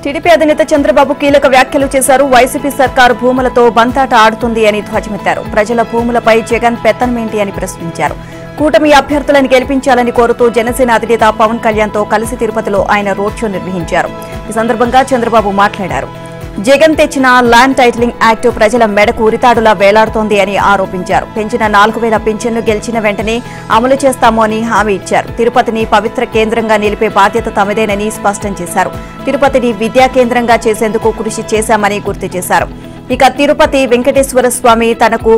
TDP అధినేత చంద్రబాబు కీలక వ్యాఖ్యలు చేశారు. వైసీపీ సర్కారు భూములతో బంతాట ఆడుతుంది అని ధ్వజమెత్తారు. ప్రజల భూములపై జగన్ పెత్తనమేంటి అని ప్రశ్నించారు. కూటమి అభ్యర్థులను గెలిపించాలని కోరుతూ జనసేన అధినేత పవన్ కళ్యాణ్ తో కలిసి తిరుపతిలో ఆయన రోడ్ షో నిర్వహించారు. ఈ సందర్భంగా చంద్రబాబు మాట్లాడారు. జగన్ తెచ్చిన ల్యాండ్ టైటిలింగ్ యాక్ట్ ప్రజల మెడకు ఉరితాడులా వేలాడుతోంది అని ఆరోపించారు. పెంచిన 4000 పింఛన్ను గెలిచిన వెంటనే అమలు చేస్తాము అని హామీ ఇచ్చారు. తిరుపతిని పవిత్ర కేంద్రంగా నిలిపే బాధ్యత తమదేనని స్పష్టం చేశారు. తిరుపతిని విద్యా కేంద్రంగా చేసేందుకు కృషి చేశామని గుర్తు చేశారు. ఇక తిరుపతి వెంకటేశ్వర స్వామి తనకు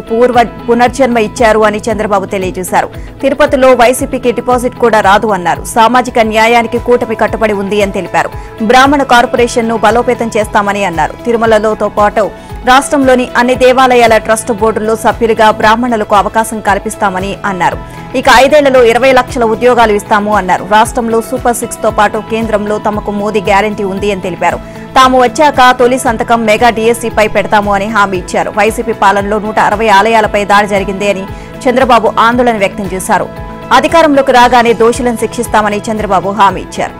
పునర్జన్మ ఇచ్చారు అని చంద్రబాబు తెలియజేశారు. తిరుపతిలో వైసీపీకి డిపాజిట్ కూడా రాదు అన్నారు. సామాజిక న్యాయానికి కూటమి కట్టుబడి ఉంది అని తెలిపారు. బ్రాహ్మణ కార్పొరేషన్ను బలోపేతం చేస్తామని అన్నారు. తిరుమలతో పాటు రాష్ట్రంలోని అన్ని దేవాలయాల ట్రస్ట్ బోర్డుల్లో సభ్యులుగా బ్రాహ్మణులకు అవకాశం కల్పిస్తామని అన్నారు. ఇక 5 ఏళ్లలో 20 లక్షల ఉద్యోగాలు ఇస్తాము అన్నారు. రాష్ట్రంలో సూపర్ 6 తో పాటు కేంద్రంలో తమకు మోదీ గ్యారంటీ ఉంది అని తెలిపారు. తాము వచ్చాక తొలి సంతకం మెగా డీఎస్సీపై పెడతాము అని హామీ ఇచ్చారు. వైసీపీ పాలనలో 160 ఆలయాలపై దాడి జరిగింది అని చంద్రబాబు ఆందోళన వ్యక్తం చేశారు. అధికారంలోకి రాగానే దోషులను శిక్షిస్తామని చంద్రబాబు హామీ ఇచ్చారు.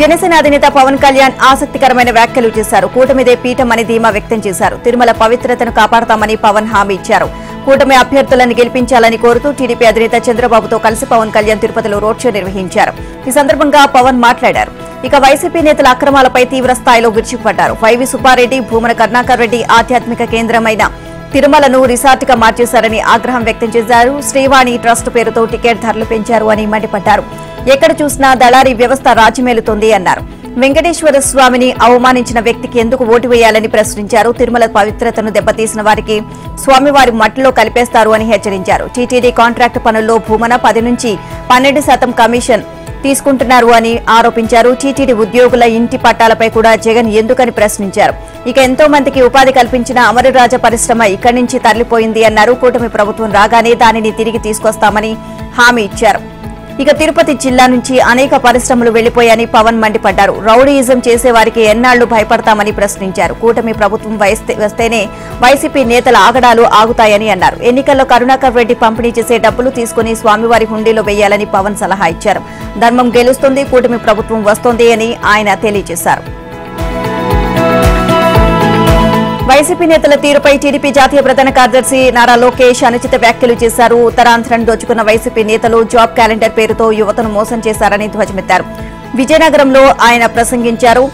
జనసేన అధినేత పవన్ కళ్యాణ్ ఆసక్తికరమైన వ్యాఖ్యలు చేశారు. కూటమిదే పీఠం అని ధీమా వ్యక్తం చేశారు. తిరుమల పవిత్రతను కాపాడతామని పవన్ హామీ ఇచ్చారు. కూటమి అభ్యర్థులను గెలిపించాలని కోరుతూ టీడీపీ అధినేత చంద్రబాబుతో కలిసి పవన్ కళ్యాణ్ తిరుపతిలో రోడ్ షో నిర్వహించారు. ఈ సందర్భంగా పవన్ మాట్లాడారు. ఇక వైసీపీ నేతల అక్రమాలపై తీవ్ర స్థాయిలో విరుచుకుపడ్డారు. వైవి సుబ్బారెడ్డి, భూమన కరుణాకర్ రెడ్డి ఆధ్యాత్మిక కేంద్రమైన తిరుమలను రిసార్ట్గా మార్చేశారని ఆగ్రహం వ్యక్తం చేశారు. శ్రీవాణి ట్రస్ట్ పేరుతో టికెట్ ధరలు పెంచారు అని మండిపడ్డారు. ఎక్కడ చూసినా దళారీ వ్యవస్థ రాజ్యమేలుతోంది అన్నారు. వెంకటేశ్వర స్వామిని అవమానించిన వ్యక్తికి ఎందుకు ఓటు వేయాలని ప్రశ్నించారు. తిరుమల పవిత్రతను దెబ్బతీసిన వారికి స్వామివారి మట్టిలో కలిపేస్తారు అని హెచ్చరించారు. టీటీడీ కాంట్రాక్టు పనుల్లో భూమన 10 నుంచి 12% కమిషన్ తీసుకుంటున్నారు అని ఆరోపించారు. టీటీడీ ఉద్యోగుల ఇంటి పట్టాలపై కూడా జగన్ ఎందుకని ప్రశ్నించారు. ఇక ఎంతో మందికి ఉపాధి కల్పించిన అమరరాజ పరిశ్రమ ఇక్కడి నుంచి తరలిపోయింది అన్నారు. కూటమి ప్రభుత్వం రాగానే దానిని తిరిగి తీసుకొస్తామని హామీ ఇచ్చారు. ఇక తిరుపతి జిల్లా నుంచి అనేక పరిశ్రమలు వెళ్లిపోయాయని పవన్ మండిపడ్డారు. రౌడీయిజం చేసేవారికి ఎన్నాళ్లు భయపడతామని ప్రశ్నించారు. కూటమి ప్రభుత్వం వస్తేనే వైసీపీ నేతల ఆగడాలు ఆగుతాయని అన్నారు. ఎన్నికల్లో కరుణాకర్ రెడ్డి పంపిణీ చేసే డబ్బులు తీసుకుని స్వామివారి హుండీలో వేయాలని పవన్ సలహా ఇచ్చారు. ధర్మం గెలుస్తుంది, కూటమి ప్రభుత్వం వస్తోంది అని ఆయన తెలియజేశారు. వైసీపీ నేతల తీరుపై టీడీపీ జాతీయ ప్రధాన కార్యదర్శి నారా లోకేష్ అనుచిత వ్యాఖ్యలు చేశారు. ఉత్తరాంధ్రను దోచుకున్న వైసీపీ నేతలు జాబ్ క్యాలెండర్ పేరుతో యువతను మోసం చేశారని ధ్వజమెత్తారు. విజయనగరంలో ఆయన ప్రసంగించారు.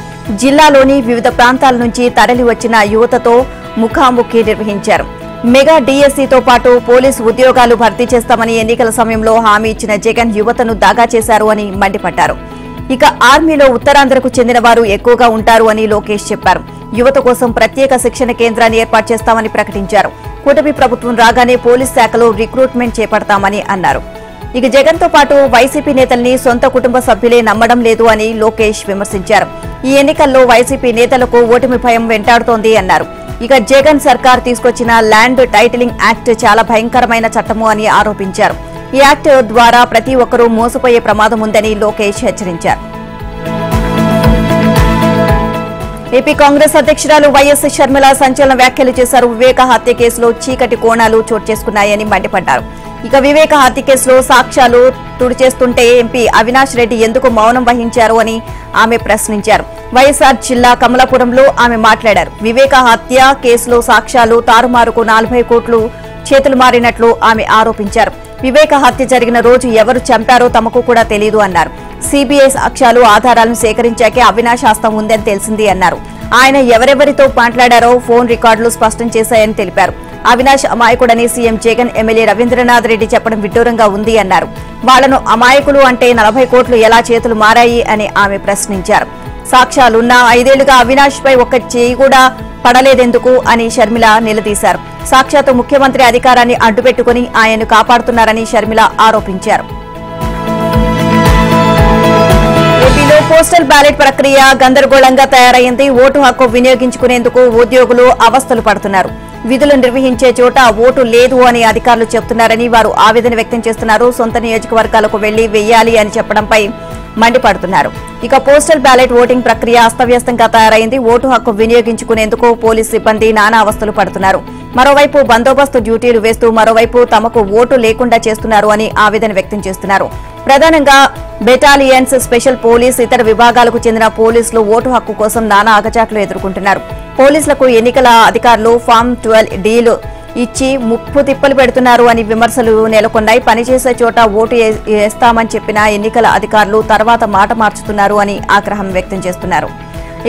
జిల్లాలోని వివిధ ప్రాంతాల నుంచి తరలి వచ్చిన యువతతో ముఖాముఖి నిర్వహించారు. మెగా డీఎస్సీతో పాటు పోలీసు ఉద్యోగాలు భర్తీ చేస్తామని ఎన్నికల సమయంలో హామీ ఇచ్చిన జగన్ యువతను దాగా చేశారు అని మండిపడ్డారు. ఇక ఆర్మీలో ఉత్తరాంధ్రకు చెందిన వారు ఎక్కువగా ఉంటారు అని లోకేష్ చెప్పారు. యువత కోసం ప్రత్యేక శిక్షణ కేంద్రాన్ని ఏర్పాటు చేస్తామని ప్రకటించారు. కూటమి ప్రభుత్వం రాగానే పోలీస్ శాఖలో రిక్రూట్మెంట్ చేపడతామని అన్నారు. ఇక జగన్ తో పాటు వైసీపీ నేతల్ని సొంత కుటుంబ సభ్యులే నమ్మడం లేదు అని లోకేష్ విమర్శించారు. ఈ ఎన్నికల్లో వైసీపీ నేతలకు ఓటమి భయం వెంటాడుతోంది అన్నారు. ఇక జగన్ సర్కార్ తీసుకొచ్చిన ల్యాండ్ టైటిలింగ్ యాక్ట్ చాలా భయంకరమైన చట్టము అని ఆరోపించారు. ఈ యాక్ట్ ద్వారా ప్రతి ఒక్కరూ మోసపోయే ప్రమాదం ఉందని లోకేష్ హెచ్చరించారు. ఏపీ కాంగ్రెస్ అధ్యక్షురాలు వైఎస్ షర్మిల సంచలన వ్యాఖ్యలు చేశారు. వివేక హత్య కేసులో చీకటి కోణాలు చోటు చేసుకున్నాయని మండిపడ్డారు. ఇక వివేక హత్య కేసులో సాక్ష్యాలు తుడిచేస్తుంటే ఎంపీ అవినాష్ రెడ్డి ఎందుకు మౌనం వహించారు అని ఆమె ప్రశ్నించారు. వైఎస్ఆర్ జిల్లా కమలాపురంలో ఆమె మాట్లాడారు. వివేక హత్య కేసులో సాక్ష్యాలు తారుమారుకు 40 కోట్లు చేతులు మారినట్లు ఆమె ఆరోపించారు. వివేక హత్య జరిగిన రోజు ఎవరు చంపారో తమకు కూడా తెలియదు అన్నారు. సీబీఐ సాక్ష్యాలు ఆధారాలను సేకరించాకే అవినాష్ హస్తం ఉందని తెలిసింది అన్నారు. ఆయన ఎవరెవరితో మాట్లాడారో ఫోన్ రికార్డులు స్పష్టం చేశాయని తెలిపారు. అవినాష్ అమాయకుడని సీఎం జగన్ ఎమ్మెల్యే రవీంద్రనాథ్ రెడ్డి చెప్పడం విడ్డూరంగా ఉంది అన్నారు. వాళ్లను అమాయకులు అంటే 40 కోట్లు ఎలా చేతులు మారాయి అని ఆమె ప్రశ్నించారు. సాక్ష్యాలున్నా 5 ఏళ్లుగా అవినాష్ పై ఒక్క చేయి కూడా పడలేదెందుకు అని షర్మిల నిలదీశారు. సాక్షాత్తు ముఖ్యమంత్రి అధికారాన్ని అడ్డుపెట్టుకుని ఆయన్ను కాపాడుతున్నారని షర్మిల ఆరోపించారు. ఏపీలో పోస్టల్ బ్యాలెట్ ప్రక్రియ గందరగోళంగా తయారైంది. ఓటు హక్కు వినియోగించుకునేందుకు ఉద్యోగులు అవస్థలు పడుతున్నారు. విధులు నిర్వహించే చోట ఓటు లేదు అని అధికారులు చెబుతున్నారని వారు ఆవేదన వ్యక్తం చేస్తున్నారు. సొంత నియోజకవర్గాలకు వెళ్లి వెయ్యాలి అని చెప్పడంపై మండిపడుతున్నారు. ఇక పోస్టల్ బ్యాలెట్ ఓటింగ్ ప్రక్రియ అస్తవ్యస్తంగా తయారైంది. ఓటు హక్కు వినియోగించుకునేందుకు పోలీసు సిబ్బంది నానా అవస్థలు పడుతున్నారు. మరోవైపు బందోబస్తు డ్యూటీలు వేస్తూ మరోవైపు తమకు ఓటు లేకుండా చేస్తున్నారు అని ఆవేదన వ్యక్తం చేస్తున్నారు. ప్రధానంగా బెటాలియన్స్, స్పెషల్ పోలీస్, ఇతర విభాగాలకు చెందిన పోలీసులు ఓటు హక్కు కోసం నానా అగచాట్లు ఎదుర్కొంటున్నారు. పోలీసులకు ఎన్నికల అధికారులు ఫామ్ 12 డీలు ఇచ్చి ముప్పు తిప్పలు పెడుతున్నారు అని విమర్శలు నెలకొన్నాయి. పనిచేసే చోట ఓటు వేస్తామని చెప్పిన ఎన్నికల అధికారులు తర్వాత మాట మార్చుతున్నారు అని ఆగ్రహం వ్యక్తం చేస్తున్నారు.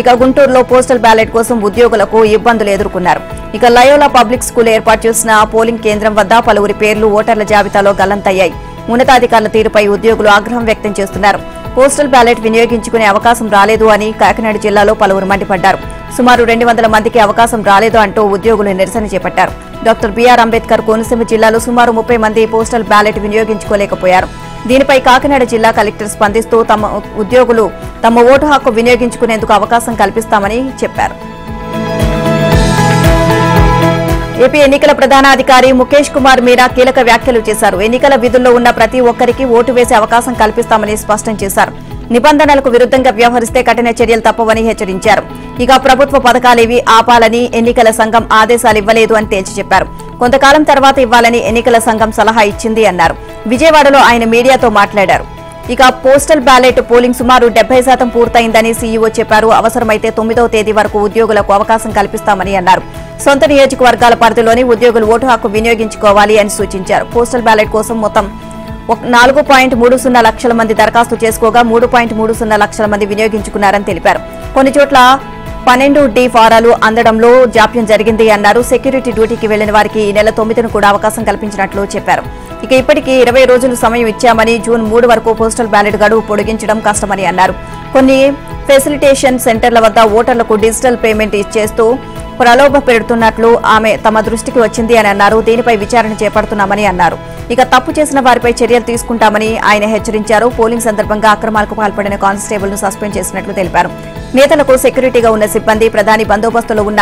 ఇక గుంటూరులో పోస్టల్ బ్యాలెట్ కోసం ఉద్యోగులకు ఇబ్బందులు ఎదుర్కొన్నారు. ఇక లయోలా పబ్లిక్ స్కూల్ ఏర్పాటు చేసిన పోలింగ్ కేంద్రం వద్ద పలువురి పేర్లు ఓటర్ల జాబితాలో గల్లంతయ్యాయి. ఉన్నతాధికారుల తీరుపై ఉద్యోగులు ఆగ్రహం వ్యక్తం చేస్తున్నారు. పోస్టల్ బ్యాలెట్ వినియోగించుకునే అవకాశం రాలేదు అని కాకినాడ జిల్లాలో పలువురు మండిపడ్డారు. సుమారు 200 మందికి అవకాశం రాలేదు అంటూ ఉద్యోగులు నిరసన చేపట్టారు. డాక్టర్ బిఆర్ అంబేద్కర్ కోనసీమ జిల్లాలో సుమారు 30 మంది పోస్టల్ బ్యాలెట్ వినియోగించుకోలేకపోయారు. దీనిపై కాకినాడ జిల్లా కలెక్టర్ స్పందిస్తూ తమ ఉద్యోగులు తమ ఓటు హక్కు వినియోగించుకునేందుకు అవకాశం కల్పిస్తామని చెప్పారు. ఏపీ ఎన్నికల ప్రధానాధికారి ముఖేష్ కుమార్ మీనా కీలక వ్యాఖ్యలు చేశారు. ఎన్నికల విధుల్లో ఉన్న ప్రతి ఒక్కరికి ఓటు వేసే అవకాశం కల్పిస్తామని స్పష్టం చేశారు. నిబంధనలకు విరుద్ధంగా వ్యవహరిస్తే కఠిన చర్యలు తప్పవని హెచ్చరించారు. ఇక ప్రభుత్వ పథకాలేవి ఆపాలని ఎన్నికల సంఘం ఆదేశాలు ఇవ్వలేదు అని తేల్చి చెప్పారు. కొంతకాలం తర్వాత ఇవ్వాలని ఎన్నికల సంఘం సలహా ఇచ్చింది అన్నారు. విజయవాడలో ఆయన మీడియాతో మాట్లాడారు. ఇక పోస్టల్ బ్యాలెట్ పోలింగ్ సుమారు 70% పూర్తయిందని సీఈఓ చెప్పారు. అవసరమైతే 9వ తేదీ వరకు ఉద్యోగులకు అవకాశం కల్పిస్తామని అన్నారు. సొంత నియోజకవర్గాల పరిధిలోని ఉద్యోగులు ఓటు హక్కు వినియోగించుకోవాలి అని సూచించారు. పోస్టల్ బ్యాలెట్ కోసం మొత్తం 4.30 లక్షల మంది దరఖాస్తు చేసుకోగా 3.30 లక్షల మంది వినియోగించుకున్నారని తెలిపారు. కొన్ని చోట్ల 12D ఫారాలు అందడంలో జాప్యం జరిగింది అన్నారు. సెక్యూరిటీ డ్యూటీకి వెళ్లిన వారికి ఈ నెల 9న కూడా అవకాశం కల్పించినట్లు చెప్పారు. ఇక ఇప్పటికీ 20 రోజులు సమయం ఇచ్చామని జూన్ 3 వరకు పోస్టల్ బ్యాలెట్ గడువు పొడిగించడం కష్టమని అన్నారు. కొన్ని ఫెసిలిటేషన్ సెంటర్ల వద్ద ఓటర్లకు డిజిటల్ పేమెంట్ ఇచ్చేస్తూ ప్రలోభ పెడుతున్నట్లు ఆమె తమ దృష్టికి వచ్చింది అని అన్నారు. దీనిపై విచారణ చేపడుతున్నామని అన్నారు. ఇక తప్పు చేసిన వారిపై చర్యలు తీసుకుంటామని ఆయన హెచ్చరించారు. పోలింగ్ సందర్భంగా అక్రమాలకు పాల్పడిన కానిస్టేబుల్ ను సస్పెండ్ చేసినట్లు తెలిపారు. నేతలకు సెక్యూరిటీగా ఉన్న సిబ్బంది, ప్రధాని బందోబస్తులో ఉన్న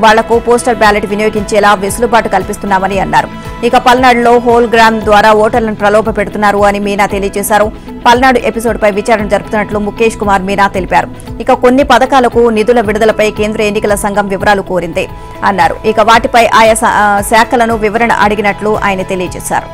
వాళ్లకు పోస్టల్ బ్యాలెట్ వినియోగించేలా వెసులుబాటు కల్పిస్తున్నామని అన్నారు. ఇక పల్నాడులో హోల్ గ్రామ్ ద్వారా ఓటర్లను ప్రలోభ పెడుతున్నారు అని మీనా తెలియజేశారు. పల్నాడు ఎపిసోడ్పై విచారణ జరుపుతున్నట్లు ముఖేష్ కుమార్ మీనా తెలిపారు. ఇక కొన్ని పథకాలకు నిధుల విడుదలపై కేంద్ర ఎన్నికల సంఘం వివరాలు కోరింది అన్నారు. ఇక వాటిపై ఆయా శాఖలను వివరణ అడిగినట్లు ఆయన తెలియజేశారు.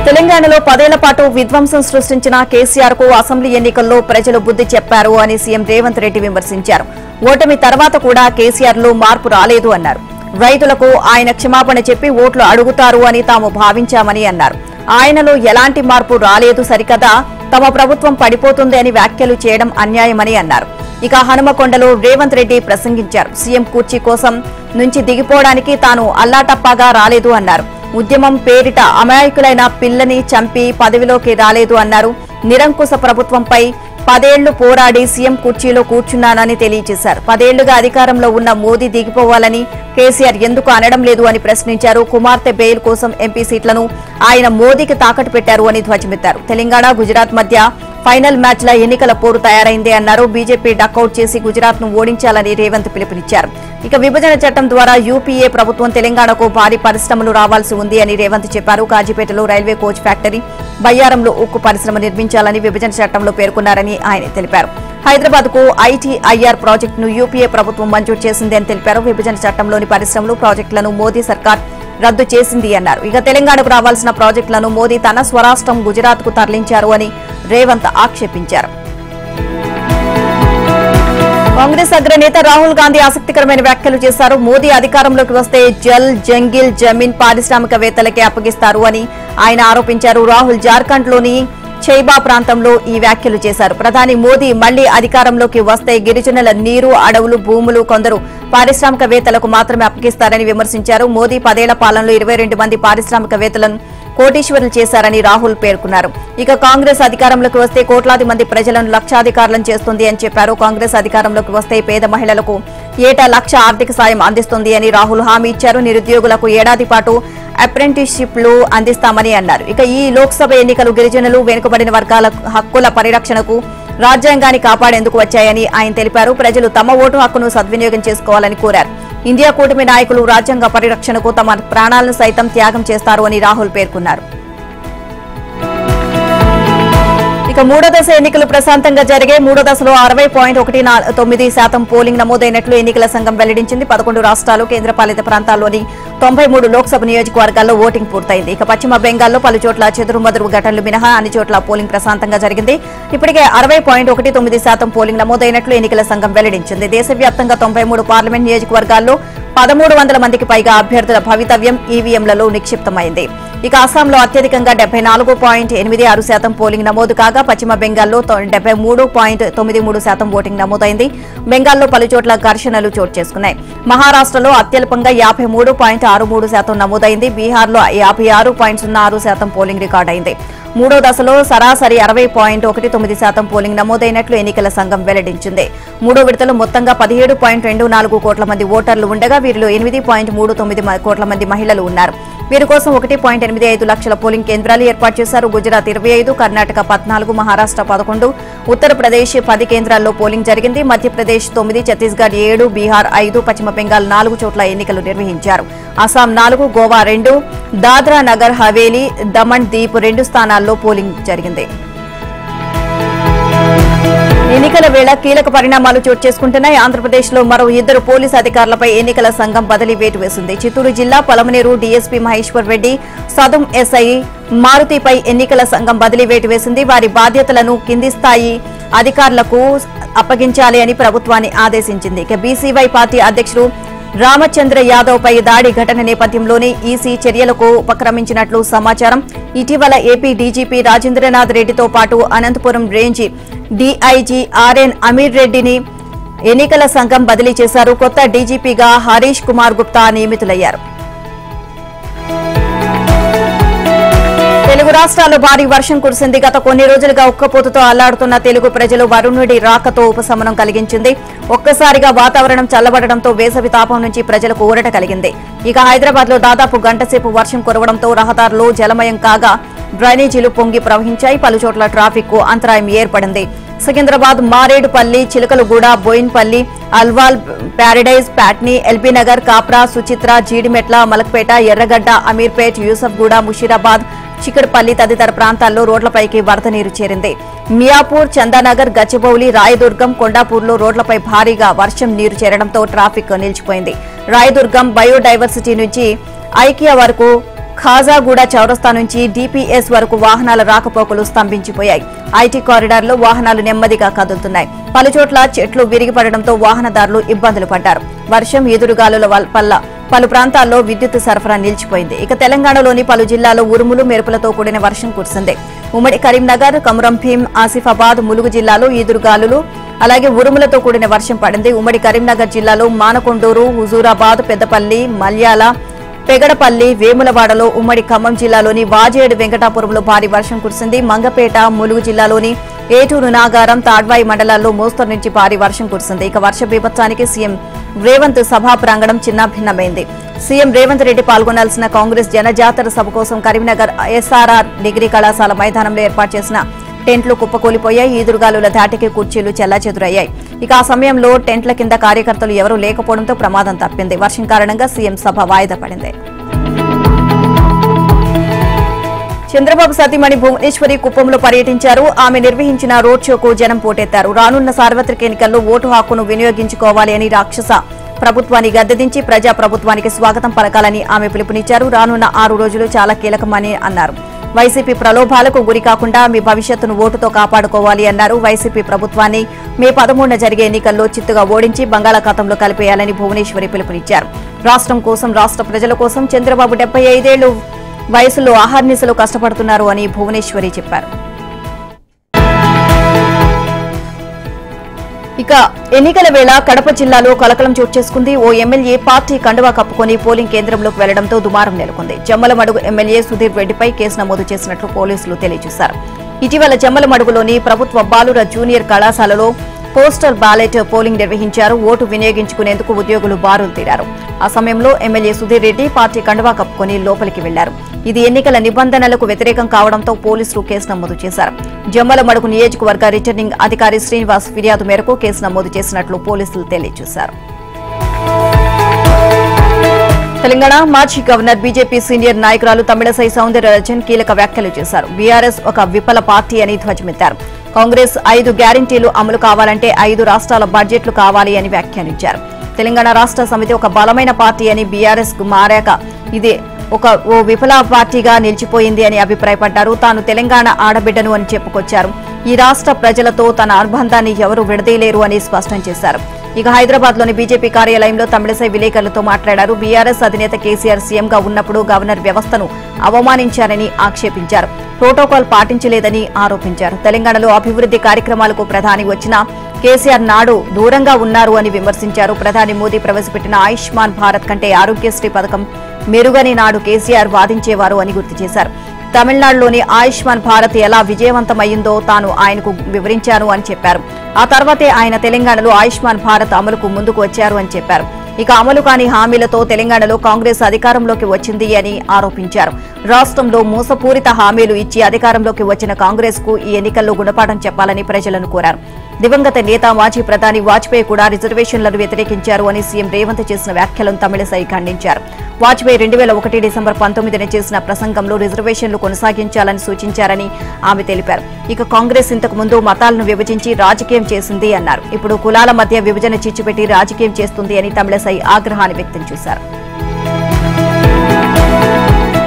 తెలంగాణలో 10 ఏళ్ల పాటు విధ్వంసం సృష్టించిన కేసీఆర్ కు అసెంబ్లీ ఎన్నికల్లో ప్రజలు బుద్ధి చెప్పారు అని సీఎం రేవంత్ రెడ్డి విమర్శించారు. ఓటమి తర్వాత కూడా కేసీఆర్ లో మార్పు రాలేదు అన్నారు. రైతులకు ఆయన క్షమాపణ చెప్పి ఓట్లు అడుగుతారు అని తాము భావించామని అన్నారు. ఆయనలో ఎలాంటి మార్పు రాలేదు సరికదా తమ ప్రభుత్వం పడిపోతుంది అని వ్యాఖ్యలు చేయడం అన్యాయమని అన్నారు. ఇక హనుమకొండలో రేవంత్ రెడ్డి ప్రసంగించారు. సీఎం కుర్చీ కోసం నుంచి దిగిపోవడానికి తాను అల్లాటప్పాగా రాలేదు అన్నారు. ఉద్యమం పేరిట అమాయకులైన పిల్లని చంపి పదవిలోకి రాలేదు అన్నారు. నిరంకుశ ప్రభుత్వంపై 10 ఏళ్లు పోరాడి సీఎం కుర్చీలో కూర్చున్నానని తెలియజేశారు. 10 ఏళ్లుగా అధికారంలో ఉన్న మోదీ దిగిపోవాలని కేసీఆర్ ఎందుకు అనడం లేదు అని ప్రశ్నించారు. కుమార్తె బెయిల్ కోసం ఎంపీ సీట్లను ఆయన మోదీకి తాకట్టు పెట్టారు అని ధ్వజమెత్తారు. తెలంగాణ, గుజరాత్ మధ్య ఫైనల్ మ్యాచ్ల ఎన్నికల పోరు తయారైంది అన్నారు. బీజేపీ డకౌట్ చేసి గుజరాత్ ను ఓడించాలని రేవంత్ పిలుపునిచ్చారు. ఇక విభజన చట్టం ద్వారా యూపీఏ ప్రభుత్వం తెలంగాణకు భారీ పరిశ్రమలు రావాల్సి ఉంది అని రేవంత్ చెప్పారు. కాజీపేటలో రైల్వే కోచ్ ఫ్యాక్టరీ, బయ్యారంలో ఉక్కు పరిశ్రమ నిర్మించాలని విభజన చట్టంలో పేర్కొన్నారని ఆయన తెలిపారు. హైదరాబాద్ కు ఐటీఐఆర్ ప్రాజెక్టును యూపీఏ ప్రభుత్వం మంజూరు చేసింది అని తెలిపారు. విభజన చట్టంలోని పరిశ్రమలు, ప్రాజెక్టులను మోదీ సర్కార్ రద్దు చేసింది అన్నారు. ఇక తెలంగాణకు రావాల్సిన ప్రాజెక్టులను మోదీ తన స్వరాష్ట్రం గుజరాత్ కు తరలించారు అని రేవంత్ ఆక్షేపించారు. కాంగ్రెస్ అగ్రనేత రాహుల్ గాంధీ ఆసక్తికరమైన వ్యాఖ్యలు చేశారు. మోదీ అధికారంలోకి వస్తే జల్, జంగిల్, జమీన్ పారిశ్రామికవేత్తలకే అప్పగిస్తారు అని ఆయన ఆరోపించారు. రాహుల్ జార్ఖండ్ లోని చైబా ప్రాంతంలో ఈ వ్యాఖ్యలు చేశారు. ప్రధాని మోదీ మళ్లీ అధికారంలోకి వస్తే గిరిజనుల నీరు, అడవులు, భూములు కొందరు పారిశ్రామికవేత్తలకు మాత్రమే అప్పగిస్తారని విమర్శించారు. మోదీ 10 ఏళ్ల పాలనలో 22 మంది పారిశ్రామికవేత్తలను కోటీశ్వరులు చేశారని రాహుల్ పేర్కొన్నారు. ఇక కాంగ్రెస్ అధికారంలోకి వస్తే కోట్లాది మంది ప్రజలను లక్షాధికారులను చేస్తుంది అని చెప్పారు. కాంగ్రెస్ అధికారంలోకి వస్తే పేద మహిళలకు ఏటా 1 లక్ష ఆర్థిక సాయం అందిస్తుంది అని రాహుల్ హామీ ఇచ్చారు. నిరుద్యోగులకు ఏడాది పాటు అప్రెంటిస్షిప్లు అందిస్తామని అన్నారు. ఇక ఈ లోక్సభ ఎన్నికలు గిరిజనులు, వెనుకబడిన వర్గాల హక్కుల పరిరక్షణకు, రాజ్యాంగాన్ని కాపాడేందుకు వచ్చాయని ఆయన తెలిపారు. ప్రజలు తమ ఓటు హక్కును సద్వినియోగం చేసుకోవాలని కోరారు. ఇండియా కూటమి నాయకులు రాజ్యాంగ పరిరక్షణకు తమ ప్రాణాలను సైతం త్యాగం చేస్తారు అని రాహుల్ పేర్కొన్నారు. ఇక మూడో దశ ఎన్నికలు ప్రశాంతంగా జరిగే మూడో దశలో 60.19% పోలింగ్ నమోదైనట్లు ఎన్నికల సంఘం వెల్లడించింది. 11 రాష్ట్రాలు కేంద్రపాలిత ప్రాంతాల్లోని 93 లోక్సభ నియోజకవర్గాల్లో ఓటింగ్ పూర్తయింది. ఇక పశ్చిమ బెంగాల్లో పలుచోట్ల చెదురుమదురు ఘటనలు మినహా అన్ని చోట్ల పోలింగ్ ప్రశాంతంగా జరిగింది. ఇప్పటికే 60.19% పోలింగ్ నమోదైనట్లు ఎన్నికల సంఘం వెల్లడించింది. దేశవ్యాప్తంగా 93 పార్లమెంట్ నియోజకవర్గాల్లో 1300 మందికి పైగా అభ్యర్థుల భవితవ్యం ఈవీఎంలలో నిక్షిప్తమైంది. ఇక అస్సాంలో అత్యధికంగా 74.86% పోలింగ్ నమోదు కాగా పశ్చిమ బెంగాల్లో 73.93% ఓటింగ్ నమోదైంది. బెంగాల్లో పలుచోట్ల ఘర్షణలు చోటు చేసుకున్నాయి. మహారాష్ట్రలో అత్యల్పంగా 53.63% నమోదైంది. బీహార్లో 56.06% పోలింగ్ రికార్డైంది. మూడో దశలో సరాసరి 60.19% పోలింగ్ నమోదైనట్లు ఎన్నికల సంఘం వెల్లడించింది. మూడో విడతలో మొత్తంగా 17.24 కోట్ల మంది ఓటర్లు ఉండగా వీరిలో 8.39 కోట్ల మంది మహిళలు ఉన్నారు. వీరి కోసం 1.85 లక్షల పోలింగ్ కేంద్రాలు ఏర్పాటు చేశారు. గుజరాత్ 25, కర్ణాటక 14, మహారాష్ట్ర 11, ఉత్తరప్రదేశ్ 10 కేంద్రాల్లో పోలింగ్ జరిగింది. మధ్యప్రదేశ్ 9, ఛత్తీస్గఢ్ 7, బీహార్ 5, పశ్చిమ బెంగాల్ 4 చోట్ల ఎన్నికలు నిర్వహించారు. అస్సాం 4, గోవా 2, దాద్రా నగర్ హవేలీ, దమన్ దీప్ 2 స్థానాల్లో పోలింగ్ జరిగింది. ఎన్నికల వేళ కీలక పరిణామాలు చోటు చేసుకుంటున్నాయి. ఆంధ్రప్రదేశ్లో మరో 2 పోలీసు అధికారులపై ఎన్నికల సంఘం బదిలీ వేటు వేసింది. చిత్తూరు జిల్లా పలమనేరు డీఎస్పీ మహేశ్వర్ రెడ్డి, సదుం ఎస్ఐ మారుతిపై ఎన్నికల సంఘం బదిలీ వేటు వేసింది. వారి బాధ్యతలను కింది స్థాయి అధికారులకు అప్పగించాలి అని ప్రభుత్వాన్ని ఆదేశించింది. ఇక బీసీవై పార్టీ అధ్యక్షుడు రామచంద్ర యాదవ్ పై దాడి ఘటన నేపథ్యంలోనే ఈసీ చర్యలకు ఉపక్రమించినట్లు సమాచారం. ఇటీవల ఏపీ డీజీపీ రాజేంద్రనాథ్ రెడ్డితో పాటు Anantapuram range DIG RN Ameer రెడ్డిని ఎన్నికల సంఘం బదిలీ చేశారు. కొత్త డీజీపీగా హరీష్ కుమార్ గుప్తా నియమితులయ్యారు. తెలుగు రాష్ట్రాల్లో భారీ వర్షం కురిసింది. గత కొన్ని రోజులుగా ఉక్కపోతతో అల్లాడుతున్న తెలుగు ప్రజలు వరుణుడి రాకతో ఉపశమనం కలిగించింది. ఒక్కసారిగా వాతావరణం చల్లబడడంతో వేసవి తాపం నుంచి ప్రజలకు ఊరట కలిగింది. ఇక హైదరాబాద్ లో దాదాపు గంటసేపు వర్షం కురవడంతో రహదారులు జలమయం కాగా డ్రైనేజీలు పొంగి ప్రవహించాయి. పలుచోట్ల ట్రాఫిక్ కు అంతరాయం ఏర్పడింది. సికింద్రాబాద్, మారేడుపల్లి, చిలకలగూడ, బోయిన్పల్లి, అల్వాల్, ప్యారడైజ్, ప్యాట్నీ, ఎల్బీ నగర్, కాప్రా, సుచిత్ర, జీడిమెట్ల, మలక్పేట, ఎర్రగడ్డ, అమీర్పేట్, యూసఫ్గూడ, ముషీరాబాద్, చిక్కడపల్లి తదితర ప్రాంతాల్లో రోడ్లపైకి వరద నీరు చేరింది. మియాపూర్, చందానగర్, గచ్చిబౌలి, రాయదుర్గం, కొండాపూర్లో రోడ్లపై భారీగా వర్షం నీరు చేరడంతో ట్రాఫిక్ నిలిచిపోయింది. రాయదుర్గం బయోడైవర్సిటీ నుంచి ఐకియా వరకు, ఖాజాగూడ చౌరస్తా నుంచి డిపిఎస్ వరకు వాహనాల రాకపోకలు స్తంభించిపోయాయి. ఐటీ కారిడార్లో వాహనాలు నెమ్మదిగా కదులుతున్నాయి. పలుచోట్ల చెట్లు విరిగిపడడంతో వాహనదారులు ఇబ్బందులు పడ్డారు. వర్షం, ఎదురుగాలుల వల్ల పలు ప్రాంతాల్లో విద్యుత్ సరఫరా నిలిచిపోయింది. ఇక తెలంగాణలోని పలు జిల్లాల్లో ఉరుములు, మెరుపులతో కూడిన వర్షం కురిసింది. ఉమ్మడి కరీంనగర్, కొమరం భీం, ఆసిఫాబాద్, ములుగు జిల్లాలో ఈదురుగాలులు అలాగే ఉరుములతో కూడిన వర్షం పడింది. ఉమ్మడి కరీంనగర్ జిల్లాలో మానకొండూరు, హుజూరాబాద్, పెద్దపల్లి, మల్యాల, పెగడపల్లి, వేములవాడలో, ఉమ్మడి ఖమ్మం జిల్లాలోని వాజేడు, వెంకటాపురంలో భారీ వర్షం కురిసింది. మంగపేట, ములుగు జిల్లాలోని ఏటూరు, నాగారం, తాడ్వాయి మండలాల్లో మోస్తరు నుంచి భారీ వర్షం కురిసింది. ఇక వర్ష బీభత్సానికి సీఎం రేవంత్ సభా ప్రాంగణం చిన్నాభిన్నమైంది. సీఎం రేవంత్ రెడ్డి పాల్గొనాల్సిన కాంగ్రెస్ జనజాతర సభ కోసం కరీంనగర్ ఎస్ఆర్ఆర్ డిగ్రీ కళాశాల మైదానంలో ఏర్పాటు చేసిన టెంట్లు కుప్పకూలిపోయాయి. ఈదురుగాలుల ధాటికి కుర్చీలు చెల్లాచెదురయ్యాయి. ఇక ఆ సమయంలో టెంట్ల కింద కార్యకర్తలు ఎవరూ లేకపోవడంతో ప్రమాదం తప్పింది. వర్షం కారణంగా సీఎం సభ వాయిదా పడింది. చంద్రబాబు సతీమణి భువనేశ్వరి కుప్పంలో పర్యటించారు. ఆమె నిర్వహించిన రోడ్ షోకు జనం పోటెత్తారు. రానున్న సార్వత్రిక ఎన్నికల్లో ఓటు హక్కును వినియోగించుకోవాలి అని రాక్షస ప్రభుత్వాన్ని గద్దెదించి ప్రజా ప్రభుత్వానికి స్వాగతం పలకాలని ఆమె పిలుపునిచ్చారు. రానున్న 6 రోజులు చాలా కీలకమని అన్నారు. వైసీపీ ప్రలోభాలకు గురి కాకుండా మీ భవిష్యత్తును ఓటుతో కాపాడుకోవాలి అన్నారు. వైసీపీ ప్రభుత్వాన్ని మే 13న జరిగే ఎన్నికల్లో చిత్తుగా ఓడించి బంగాళాఖాతంలో కలిపేయాలని భువనేశ్వరి పిలుపునిచ్చారు. రాష్ట్రం కోసం, రాష్ట్ర ప్రజల కోసం చంద్రబాబు 75 ఏళ్లు వయసులో అహర్నిశలు కష్టపడుతున్నారు అని భువనేశ్వరి చెప్పారు. ఇక ఎన్నికల వేళ కడప జిల్లాలో కలకలం చోటు చేసుకుంది. ఓ ఎమ్మెల్యే పార్టీ కండువా కప్పుకొని పోలింగ్ కేంద్రంలోకి వెళ్లడంతో దుమారం నెలకొంది. జమ్మలమడుగు ఎమ్మెల్యే సుధీర్ రెడ్డిపై కేసు నమోదు చేసినట్లు పోలీసులు తెలియజేశారు. ఇటీవల జమ్మలమడుగులోని ప్రభుత్వ బాలుర జూనియర్ కళాశాలలో పోస్టల్ బ్యాలెట్ పోలింగ్ నిర్వహించారు. ఓటు వినియోగించుకునేందుకు ఉద్యోగులు బారులు తీరారు. ఆ సమయంలో ఎమ్మెల్యే సుధీర్ రెడ్డి పార్టీ కండువా కప్పుకొని లోపలికి వెళ్లారు. ఇది ఎన్నికల నిబంధనలకు వ్యతిరేకం కావడంతో పోలీసులు కేసు నమోదు చేశారు. జమ్మలమడుగు నియోజకవర్గ రిటర్నింగ్ అధికారి శ్రీనివాస్ ఫిర్యాదు మేరకు కేసు నమోదు చేసినట్లు పోలీసులు తెలియజేశారు. తెలంగాణ మాజీ గవర్నర్ బీజేపీ సీనియర్ నాయకురాలు తమిళసై సౌందరరాజన్ కీలక వ్యాఖ్యలు చేశారు. బీఆర్ఎస్ ఒక విఫల పార్టీ అని ధ్వజమెత్తారు. కాంగ్రెస్ 5 గ్యారంటీలు అమలు కావాలంటే 5 రాష్ట్రాల బడ్జెట్లు కావాలి అని వ్యాఖ్యానించారు. తెలంగాణ రాష్ట్ర సమితి ఒక బలమైన పార్టీ అని బీఆర్ఎస్ కు మారాక ఇది ఓ విఫల పార్టీగా నిలిచిపోయింది అని అభిప్రాయపడ్డారు. తాను తెలంగాణ ఆడబిడ్డను అని చెప్పుకొచ్చారు. ఈ రాష్ట్ర ప్రజలతో తన అనుబంధాన్ని ఎవరూ విడదీయలేరు అని స్పష్టం చేశారు. ఇక హైదరాబాద్ లోని బీజేపీ కార్యాలయంలో తమిళసై విలేకరులతో మాట్లాడారు. బీఆర్ఎస్ అధినేత కేసీఆర్ సీఎంగా ఉన్నప్పుడు గవర్నర్ వ్యవస్థను అవమానించారని ఆక్షేపించారు. ప్రోటోకాల్ పాటించలేదని ఆరోపించారు. తెలంగాణలో అభివృద్ధి కార్యక్రమాలకు ప్రధాని వచ్చినా కేసీఆర్ నాడు దూరంగా ఉన్నారు అని విమర్శించారు. ప్రధాని మోదీ ప్రవేశపెట్టిన ఆయుష్మాన్ భారత్ కంటే ఆరోగ్యశ్రీ పథకం మెరుగని నాడు కేసీఆర్ వాదించేవారు అని గుర్తు చేశారు. తమిళనాడులోని ఆయుష్మాన్ భారత్ ఎలా విజయవంతమైందో తాను ఆయనకు వివరించాను అని చెప్పారు. ఆ తర్వాతే ఆయన తెలంగాణలో ఆయుష్మాన్ భారత్ అమలుకు ముందుకు వచ్చారు అని చెప్పారు. ఇక అమలు కాని హామీలతో తెలంగాణలో కాంగ్రెస్ అధికారంలోకి వచ్చింది అని ఆరోపించారు. రాష్ట్రంలో మోసపూరిత హామీలు ఇచ్చి అధికారంలోకి వచ్చిన కాంగ్రెస్ కు ఈ ఎన్నికల్లో గుణపాఠం చెప్పాలని ప్రజలను కోరారు. దివంగత నేత మాజీ ప్రధాని వాజ్పేయి కూడా రిజర్వేషన్లను వ్యతిరేకించారు అని సీఎం రేవంత్ చేసిన వ్యాఖ్యలను తమిళసై ఖండించారు. వాజ్పేయి 2001 డిసెంబర్ 19న చేసిన ప్రసంగంలో రిజర్వేషన్లు కొనసాగించాలని సూచించారని ఆమె తెలిపారు. ఇక కాంగ్రెస్ ఇంతకు ముందు మతాలను విభజించి రాజకీయం చేసింది అన్నారు. ఇప్పుడు కులాల మధ్య విభజన చిచ్చుపెట్టి రాజకీయం చేస్తుంది అని తమిళసై ఆగ్రహాన్ని వ్యక్తం చేశారు.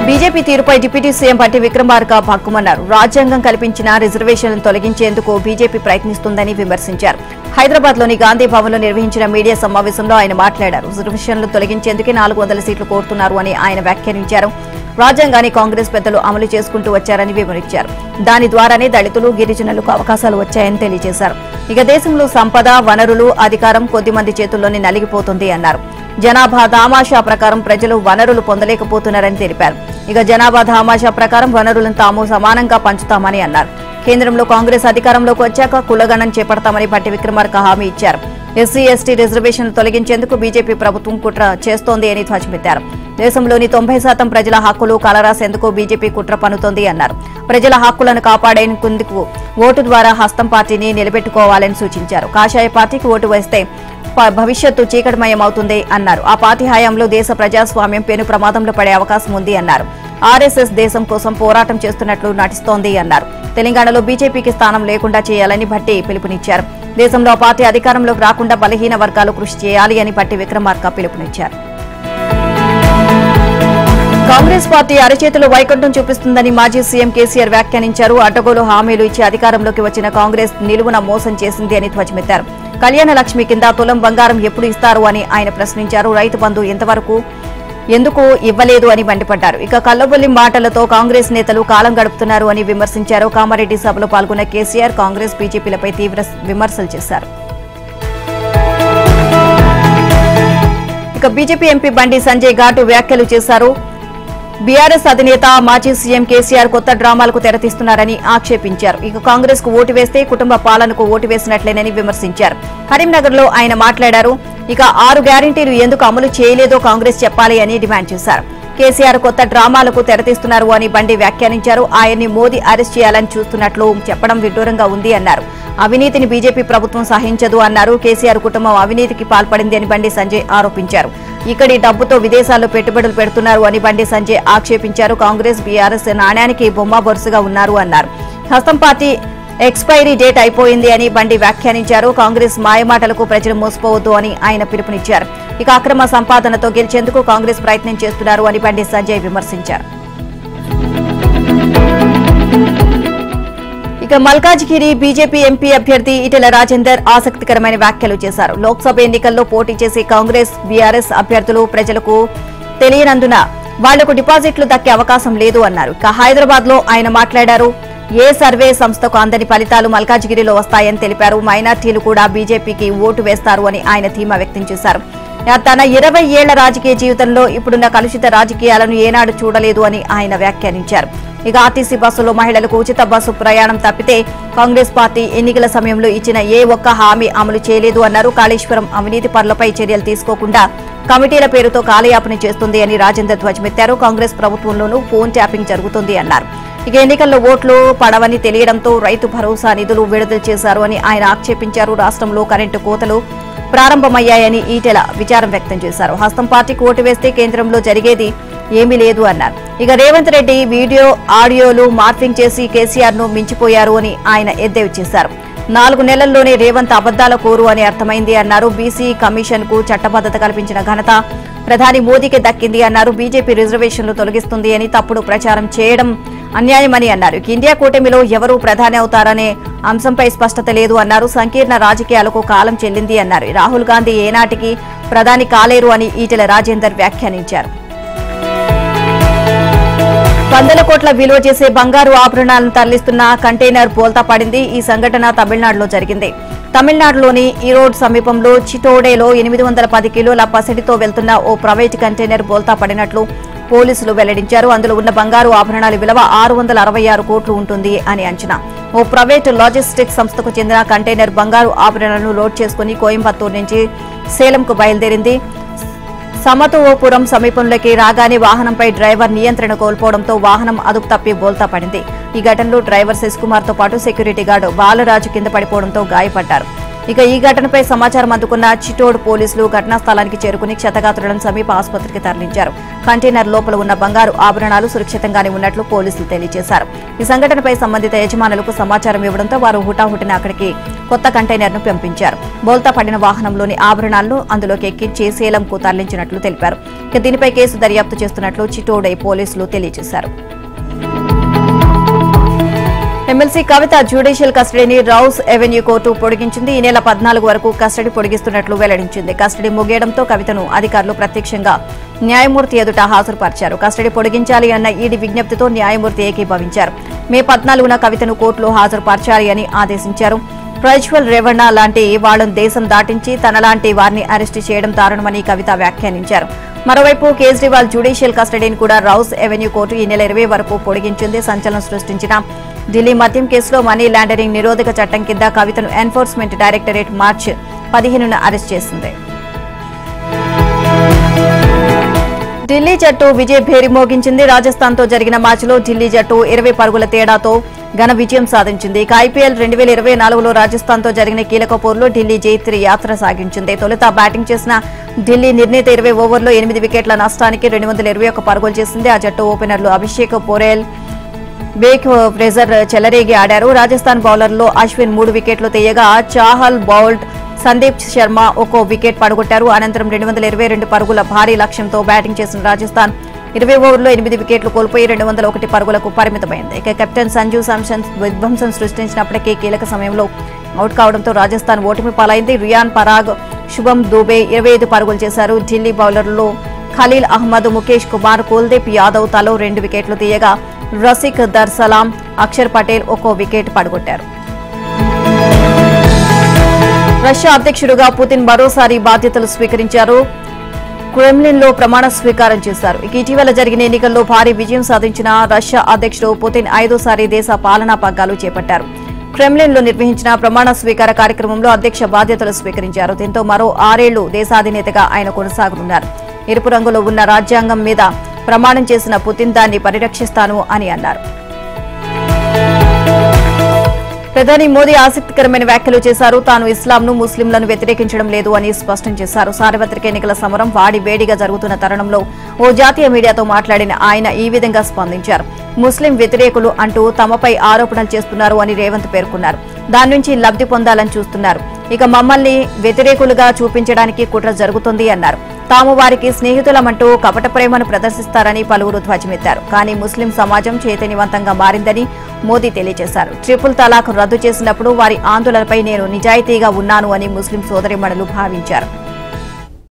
బీజేపీ తీరుపై డిప్యూటీ సీఎం భట్టి విక్రమార్క భగ్గుమన్నారు. రాజ్యాంగం కల్పించిన రిజర్వేషన్లను తొలగించేందుకు బీజేపీ ప్రయత్నిస్తుందని విమర్శించారు. హైదరాబాద్ లోని గాంధీ భవన్ లో నిర్వహించిన మీడియా సమావేశంలో ఆయన మాట్లాడారు. రిజర్వేషన్లు తొలగించేందుకే 400 సీట్లు కోరుతున్నారు అని ఆయన వ్యాఖ్యానించారు. రాజ్యాంగాన్ని కాంగ్రెస్ పెద్దలు అమలు చేసుకుంటూ వచ్చారని వివరించారు. దాని ద్వారానే దళితులు గిరిజనులకు అవకాశాలు వచ్చాయని తెలియజేశారు. ఇక దేశంలో సంపద, వనరులు, అధికారం కొద్దిమంది చేతుల్లోనే నలిగిపోతుంది అన్నారు. జనాభా దామాషా ప్రకారం ప్రజలు వనరులు పొందలేకపోతున్నారని తెలిపారు. ఇక జనాభా దామాషా ప్రకారం వనరులను తాము సమానంగా పంచుతామని అన్నారు. కేంద్రంలో కాంగ్రెస్ అధికారంలోకి వచ్చాక కులగణం చేపడతామని భట్టి విక్రమార్క హామీ ఇచ్చారు. ఎస్సీ, ఎస్టీ రిజర్వేషన్లు తొలగించేందుకు బీజేపీ ప్రభుత్వం కుట్ర చేస్తోంది అని ధ్వజమెత్తారు. దేశంలోని 90% ప్రజల హక్కులు కలరాసేందుకు బీజేపీ కుట్ర పన్నుతోంది అన్నారు. ప్రజల హక్కులను కాపాడేందుకు ఓటు ద్వారా హస్తం పార్టీని నిలబెట్టుకోవాలని సూచించారు. కాషాయ పార్టీకి ఓటు వేస్తే భవిష్యత్తు చీకటిమయమవుతుంది అన్నారు. ఆ పార్టీ హయాంలో దేశ ప్రజాస్వామ్యం పెను ప్రమాదంలో పడే అవకాశం ఉంది అన్నారు. ఆర్ఎస్ఎస్ దేశం కోసం పోరాటం చేస్తున్నట్లు నటిస్తోంది అన్నారు. తెలంగాణలో బీజేపీకి స్థానం లేకుండా చేయాలని భట్టి పిలుపునిచ్చారు. దేశంలో ఆ పార్టీ అధికారంలోకి రాకుండా బలహీన వర్గాలు కృషి చేయాలి అని భట్టి విక్రమార్క పిలుపునిచ్చారు. కాంగ్రెస్ పార్టీ అరచేతిలో వైకుంఠం చూపిస్తుందని మాజీ సీఎం కేసీఆర్ వ్యాఖ్యానించారు. అడ్డగోలు హామీలు ఇచ్చి అధికారంలోకి వచ్చిన కాంగ్రెస్ నిలువున మోసం చేసింది అని ధ్వజమెత్తారు. కళ్యాణ లక్ష్మి కింద తులం బంగారం ఎప్పుడు ఇస్తారు అని ఆయన ప్రశ్నించారు. రైతు బంధు ఎంతవరకు ఎందుకు ఇవ్వలేదు అని మండిపడ్డారు. ఇక కల్లబొల్లి మాటలతో కాంగ్రెస్ నేతలు కాలం గడుపుతున్నారు అని విమర్శించారు. కామారెడ్డి సభలో పాల్గొన్న కేసీఆర్ కాంగ్రెస్ బీజేపీలపై తీవ్ర విమర్శలు చేశారు. ఇక బీజేపీ ఎంపీ బండి సంజయ్ ఘాటు వ్యాఖ్యలు చేశారు. బీఆర్ఎస్ అధినేత మాజీ సీఎం కేసీఆర్ కొత్త డ్రామాలకు తెరతీస్తున్నారని ఆక్షేపించారు. ఇక కాంగ్రెస్ కు ఓటు వేస్తే కుటుంబ పాలనకు ఓటు వేసినట్లేనని విమర్శించారు. కరీంనగర్ లో ఆయన మాట్లాడారు. ఇక 6 గ్యారంటీలు ఎందుకు అమలు చేయలేదో కాంగ్రెస్ చెప్పాలి అని డిమాండ్ చేశారు. కేసీఆర్ కొత్త డ్రామాలకు తెరతీస్తున్నారు అని బండి వ్యాఖ్యానించారు. ఆయన్ని మోదీ అరెస్ట్ చేయాలని చూస్తున్నట్లు చెప్పడం విడ్డూరంగా ఉంది అన్నారు. అవినీతిని బీజేపీ ప్రభుత్వం సహించదు అన్నారు. కేసీఆర్ కుటుంబం అవినీతికి పాల్పడింది అని బండి సంజయ్ ఆరోపించారు. ఇక్కడి డబ్బుతో విదేశాల్లో పెట్టుబడులు పెడుతున్నారు అని బండి సంజయ్ ఆక్షేపించారు. కాంగ్రెస్, బీఆర్ఎస్ నాణ్యానికి బొమ్మ బొరుసుగా ఉన్నారు అన్నారు. హస్తం పార్టీ ఎక్స్పైరీ డేట్ అయిపోయింది అని బండి వ్యాఖ్యానించారు. కాంగ్రెస్ మాయమాటలకు ప్రజలు మోసపోవద్దు అని ఆయన పిలుపునిచ్చారు. ఇక అక్రమ సంపాదనతో గెలిచేందుకు కాంగ్రెస్ ప్రయత్నం చేస్తున్నారు అని బండి సంజయ్ విమర్శించారు. ఇక మల్కాజ్గిరి బీజేపీ ఎంపీ అభ్యర్థి ఈటెల రాజేందర్ ఆసక్తికరమైన వ్యాఖ్యలు చేశారు. లోక్సభ ఎన్నికల్లో పోటీ చేసే కాంగ్రెస్, బీఆర్ఎస్ అభ్యర్థులు ప్రజలకు తెలియనందున వాళ్లకు డిపాజిట్లు దక్కే అవకాశం లేదు అన్నారు. ఇక హైదరాబాద్ లో ఆయన మాట్లాడారు. ఏ సర్వే సంస్థకు అందని ఫలితాలు మల్కాజ్గిరిలో వస్తాయని తెలిపారు. మైనార్టీలు కూడా బీజేపీకి ఓటు వేస్తారు అని ఆయన ధీమా వ్యక్తం చేశారు. తన 20 ఏళ్ల రాజకీయ జీవితంలో ఇప్పుడున్న కలుషిత రాజకీయాలను ఏనాడు చూడలేదు అని ఆయన వ్యాఖ్యానించారు. ఇక ఆర్టీసీ బస్సులో మహిళలకు ఉచిత బస్సు ప్రయాణం తప్పితే కాంగ్రెస్ పార్టీ ఎన్నికల సమయంలో ఇచ్చిన ఏ ఒక్క హామీ అమలు చేయలేదు అన్నారు. కాళేశ్వరం అవినీతి పనులపై చర్యలు తీసుకోకుండా కమిటీల పేరుతో కాలయాపన చేస్తుంది అని రాజేందర్ ధ్వజమెత్తారు. కాంగ్రెస్ ప్రభుత్వంలోనూ ఫోన్ ట్యాపింగ్ జరుగుతుంది అన్నారు. ఇక ఎన్నికల్లో ఓట్లు పడవని తెలియడంతో రైతు భరోసా నిధులు విడుదల చేశారు అని ఆయన ఆక్షేపించారు. రాష్ట్రంలో కరెంటు కోతలు ప్రారంభమయ్యాయని ఈటెల విచారం వ్యక్తం చేశారు. హస్తం పార్టీకి ఓటు వేస్తే కేంద్రంలో జరిగేది ఏమీ లేదు అన్నారు. ఇక రేవంత్ రెడ్డి వీడియో ఆడియోలు మార్ఫింగ్ చేసి కేసీఆర్ ను మించిపోయారు అని ఆయన ఎద్దేవి చేశారు. 4 నెలల్లోనే రేవంత్ అబద్దాల కోరు అని అర్థమైంది అన్నారు. బీసీ కమిషన్ కు చట్టబద్దత కల్పించిన ఘనత ప్రధాని మోదీకి దక్కింది అన్నారు. బీజేపీ రిజర్వేషన్లు తొలగిస్తుంది అని తప్పుడు ప్రచారం చేయడం అన్యాయమని అన్నారు. ఇండియా కూటమిలో ఎవరు ప్రధాని అవుతారనే అంశంపై స్పష్టత లేదు అన్నారు. సంకీర్ణ రాజకీయాలకు కాలం చెల్లింది అన్నారు. రాహుల్ గాంధీ ఏనాటికి ప్రధాని కాలేరు అని ఈటెల రాజేందర్ వ్యాఖ్యానించారు. 100 కోట్ల విలువ చేసే బంగారు ఆభరణాలను తరలిస్తున్న కంటైనర్ బోల్తా పడింది. ఈ సంఘటన తమిళనాడులో జరిగింది. తమిళనాడులోని ఈరోడ్ సమీపంలో చిటోడేలో 810 కిలోల పసిడితో వెళ్తున్న ఓ ప్రైవేట్ కంటైనర్ బోల్తా పడినట్లు పోలీసులు వెల్లడించారు. అందులో ఉన్న బంగారు ఆభరణాల విలువ 666 కోట్లు ఉంటుంది అని అంచనా. ఓ ప్రైవేట్ లాజిస్టిక్స్ సంస్థకు చెందిన కంటైనర్ బంగారు ఆభరణాలను లోడ్ చేసుకుని కోయంబత్తూరు నుంచి సేలంకు బయలుదేరింది. సమతోపురం సమీపంలోకి రాగానే వాహనంపై డ్రైవర్ నియంత్రణ కోల్పోవడంతో వాహనం అదుపు తప్పి బోల్తా పడింది. ఈ ఘటనలో డ్రైవర్ శశికుమార్ తో పాటు సెక్యూరిటీ గార్డు బాలరాజు కింద పడిపోవడంతో గాయపడ్డారు. ఇక ఈ ఘటనపై సమాచారం అందుకున్న చిటోడ్ పోలీసులు ఘటనా స్థలానికి చేరుకుని క్షతగాత్రులను సమీప ఆసుపత్రికి తరలించారు. కంటైనర్ లోపల ఉన్న బంగారు ఆభరణాలు సురక్షితంగానే ఉన్నట్లు పోలీసులు తెలియజేశారు. ఈ సంఘటనపై సంబంధిత యజమానులకు సమాచారం ఇవ్వడంతో వారు హుటాహుటిన అక్కడికి కొత్త కంటైనర్ ను పంపించారు. బోల్తా పడిన వాహనంలోని ఆభరణాలను అందులోకి ఎక్కించి సేలంకు తరలించినట్లు తెలిపారు. ఇక దీనిపై కేసు దర్యాప్తు చేస్తున్నట్లు చిటోడ్ పోలీసులు తెలియజేశారు. ఎమ్మెల్సీ కవిత జ్యుడిషియల్ కస్టడీని రౌస్ ఎవెన్యూ కోర్టు పొడిగించింది. ఈ నెల 14 వరకు కస్టడీ పొడిగిస్తున్నట్లు వెల్లడించింది. కస్టడీ ముగియడంతో కవితను అధికారులు ప్రత్యక్షంగా న్యాయమూర్తి ఎదుట హాజరుపరిచారు. కస్టడీ పొడిగించాలి అన్న ఈడీ విజ్ఞప్తితో న్యాయమూర్తి ఏకీభవించారు. మే 14న కవితను కోర్టులో హాజరుపరచాలి అని ఆదేశించారు. ప్రజ్వల్ రేవణ లాంటి వాళ్లను దేశం దాటించి తనలాంటి వారిని అరెస్టు చేయడం దారుణమని కవిత వ్యాఖ్యానించారు. మరోవైపు కేజ్రీవాల్ జ్యుడిషియల్ కస్టడీని కూడా రౌస్ ఎవెన్యూ కోర్టు ఈ నెల 20 వరకు పొడిగించింది. సంచలనం సృష్టించిన ఢిల్లీ మద్యం కేసులో మనీ లాండరింగ్ నిరోధక చట్టం కింద కవితను ఎన్ఫోర్స్మెంట్ డైరెక్టరేట్ మార్చి 15న అరెస్ట్ చేసింది. ఢిల్లీ జట్టు విజయ్ భేరి మోగించింది. రాజస్థాన్ తో జరిగిన మ్యాచ్లో ఢిల్లీ జట్టు 20 పరుగుల తేడాతో ఘన విజయం సాధించింది. ఇక ఐపీఎల్ 2024లో రాజస్థాన్ తో జరిగిన కీలక పోరులో ఢిల్లీ జైత్రి యాత్ర సాగించింది. తొలుత బ్యాటింగ్ చేసిన ఢిల్లీ నిర్ణీత 20 ఓవర్లో 8 వికెట్ల నష్టానికి 221 పరుగులు చేసింది. ఆ జట్టు ఓపెనర్లు అభిషేక్ పోరెల్, బేక్ ఫ్రేజర్ చెలరేగి ఆడారు. రాజస్థాన్ బౌలర్లో అశ్విన్ 3 వికెట్లు తీయగా చాహల్, బౌల్ట్, సందీప్ శర్మ ఒక్కో వికెట్ పడగొట్టారు. అనంతరం 222 పరుగుల భారీ లక్ష్యంతో బ్యాటింగ్ చేసిన రాజస్థాన్ 20 ఓవర్లో 8 వికెట్లు కోల్పోయి 201 పరుగులకు పరిమితమైంది. ఇక కెప్టెన్ సంజు శాంసన్ విధ్వంసం సృష్టించినప్పటికీ కీలక సమయంలో అవుట్ కావడంతో రాజస్థాన్ ఓటమి పాలైంది. రియాన్ పరాగ్, శుభం దూబే 25 పరుగులు చేశారు. ఢిల్లీ బౌలర్లలో ఖలీల్ అహ్మద్, ముఖేష్ కుమార్, కుల్దీప్ యాదవ్ తలో 2 వికెట్లు తీయగా రసిక్ దర్సలాం, అక్షర్ పటేల్ ఒక్కో వికెట్ పడగొట్టారు. రష్యా అధ్యక్షుడిగా పుతిన్ మరోసారి బాధ్యతలు స్వీకరించారు. క్రెమ్లిన్లో ప్రమాణ స్వీకారం చేశారు. ఇటీవల జరిగిన ఎన్నికల్లో భారీ విజయం సాధించిన రష్యా అధ్యక్షుడు పుతిన్ 5వ దేశ పాలనా పగ్గాలు చేపట్టారు. క్రెమ్లిన్లో నిర్వహించిన ప్రమాణ స్వీకార కార్యక్రమంలో అధ్యక్ష బాధ్యతలు స్వీకరించారు. దీంతో మరో 6 ఏళ్లు దేశాధినేతగా ఆయన కొనసాగనున్నారు. ఎరుపు రంగులో ఉన్న రాజ్యాంగం మీద ప్రమాణం చేసిన పుతిన్ దాన్ని పరిరక్షిస్తాను అని అన్నారు. ప్రధాని మోదీ ఆసక్తికరమైన వ్యాఖ్యలు చేశారు. తాను ఇస్లాంను, ముస్లింలను వ్యతిరేకించడం లేదు అని స్పష్టం చేశారు. సార్వత్రిక ఎన్నికల సమరం వేడిగా జరుగుతున్న తరుణంలో ఓ జాతీయ మీడియాతో మాట్లాడిన ఆయన ఈ విధంగా స్పందించారు. ముస్లిం వ్యతిరేకులు అంటూ తమపై ఆరోపణలు చేస్తున్నారు అని రేవంత్ పేర్కొన్నారు. దాని నుంచి లబ్ధి పొందాలని చూస్తున్నారు. ఇక మమ్మల్ని వ్యతిరేకులుగా చూపించడానికి కుట్ర జరుగుతుంది అన్నారు. తాము వారికి స్నేహితులమంటూ కపట ప్రేమను ప్రదర్శిస్తారని పలువురు ధ్వజమెత్తారు. కానీ ముస్లిం సమాజం చైతన్యవంతంగా మారిందని మోదీ తెలియజేశారు. ట్రిపుల్ తలాక్ రద్దు చేసినప్పుడు వారి ఆందోళనపై నేను నిజాయితీగా ఉన్నాను అని ముస్లిం సోదరీమణులు భావించారు.